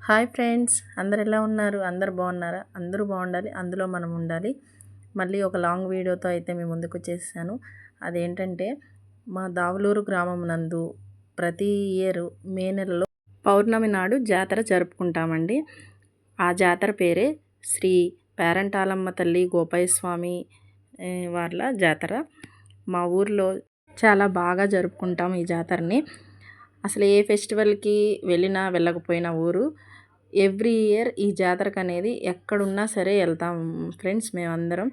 Hi friends, అందరు ఎలా ఉన్నారు? అందరు బాగున్నారా? అందరూ బాగుండాలి, అందులో మనం ఉండాలి. మళ్ళీ ఒక లాంగ్ వీడియోతో అయితే మేము ముందుకు వచ్చేసాను. అదేంటంటే మా దావులూరు గ్రామం నందు ప్రతి ఇయర్ మే నెలలో పౌర్ణమి నాడు జాతర జరుపుకుంటామండి. ఆ జాతర పేరే శ్రీ పేరంటాలమ్మ తల్లి గోపయ్య స్వామి వాళ్ళ జాతర. మా ఊర్లో చాలా బాగా జరుపుకుంటాం ఈ జాతరని. అసలు ఏ ఫెస్టివల్కి వెళ్ళినా వెళ్ళకపోయినా ఊరు ఎవ్రీ ఇయర్ ఈ జాతరకు అనేది ఎక్కడున్నా సరే వెళ్తాం ఫ్రెండ్స్. మేమందరం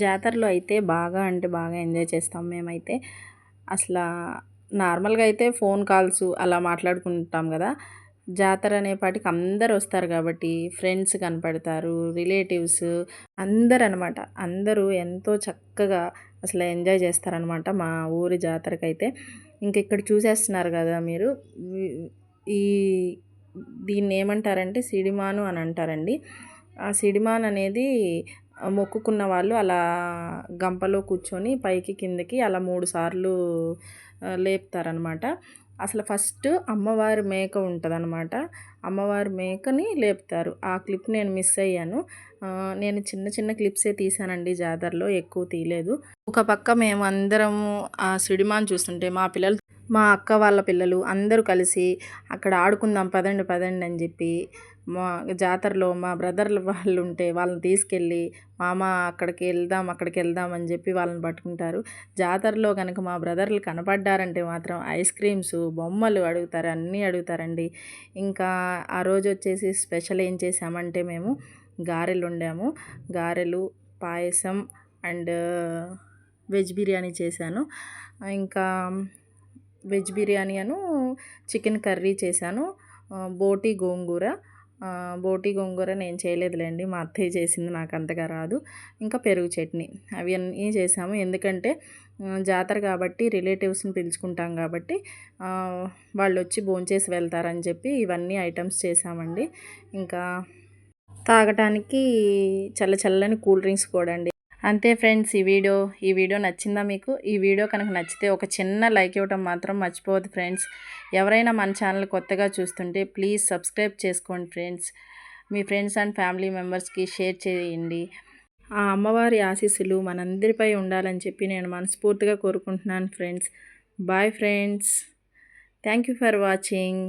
జాతరలో అయితే బాగా అంటే బాగా ఎంజాయ్ చేస్తాం మేమైతే. అసలు నార్మల్గా అయితే ఫోన్ కాల్స్ అలా మాట్లాడుకుంటాం కదా. జాతర అనేపాటికి అందరు వస్తారు కాబట్టి ఫ్రెండ్స్ కనపడతారు, రిలేటివ్స్ అందరు అనమాట. అందరూ ఎంతో చక్కగా అసలు ఎంజాయ్ చేస్తారనమాట మా ఊరి జాతరకైతే. ఇంక ఇక్కడ చూసేస్తున్నారు కదా మీరు, ఈ దీన్ని ఏమంటారంటే సిడిమాను అని అంటారండి. ఆ సిడిమాన్ అనేది మొక్కుకున్న వాళ్ళు అలా గంపలో కూర్చొని పైకి కిందకి అలా 3 సార్లు లేపుతారనమాట. అసలు ఫస్ట్ అమ్మవారి మేక ఉంటుందన్నమాట. అమ్మవారి మేకని లేపుతారు. ఆ క్లిప్ నేను మిస్ అయ్యాను. నేను చిన్న చిన్న క్లిప్సే తీసానండి జాతరలో, ఎక్కువ తీయలేదు. ఒక పక్క మేము అందరము ఆ సిడిమాన్ చూస్తుంటే మా అక్క వాళ్ళ పిల్లలు అందరూ కలిసి అక్కడ ఆడుకుందాం పదండి పదండి అని చెప్పి మా జాతరలో మా బ్రదర్లు వాళ్ళు ఉంటే వాళ్ళని తీసుకెళ్ళి మామ అక్కడికి వెళ్దాం అని చెప్పి వాళ్ళని పట్టుకుంటారు. జాతరలో కనుక మా బ్రదర్లు కనపడ్డారంటే మాత్రం ఐస్ క్రీమ్స్, బొమ్మలు అడుగుతారు, అన్నీ అడుగుతారండి. ఇంకా ఆ రోజు వచ్చేసి స్పెషల్ ఏం చేసామంటే మేము గారెలు వండాము. గారెలు, పాయసం అండ్ వెజ్ బిర్యానీ చేశాను. ఇంకా వెజ్ బిర్యానీ చికెన్ కర్రీ చేశాను. బోటి గోంగూర నేను చేయలేదులేండి, మా అత్తయ్య చేసింది, నాకు అంతగా రాదు. ఇంకా పెరుగు చట్నీ అవి అన్నీ చేసాము. ఎందుకంటే జాతర కాబట్టి రిలేటివ్స్ని పిలుచుకుంటాం కాబట్టి వాళ్ళు వచ్చి భోంచేసి వెళ్తారని చెప్పి ఇవన్నీ ఐటమ్స్ చేసామండి. ఇంకా తాగటానికి చల్లని కూల్ డ్రింక్స్ కూడా అండి. అంతే ఫ్రెండ్స్, ఈ వీడియో నచ్చిందా మీకు? ఈ వీడియో కనుక నచ్చితే ఒక చిన్న లైక్ ఇవ్వడం మాత్రం మర్చిపోవద్దు ఫ్రెండ్స్. ఎవరైనా మన ఛానల్ కొత్తగా చూస్తుంటే ప్లీజ్ సబ్స్క్రైబ్ చేసుకోండి friends. Me friends and family మెంబర్స్కి షేర్ చేయండి. ఆ అమ్మవారి ఆశీస్సులు మనందరిపై ఉండాలని చెప్పి నేను మనస్ఫూర్తిగా కోరుకుంటున్నాను friends. Bye friends, thank you for watching.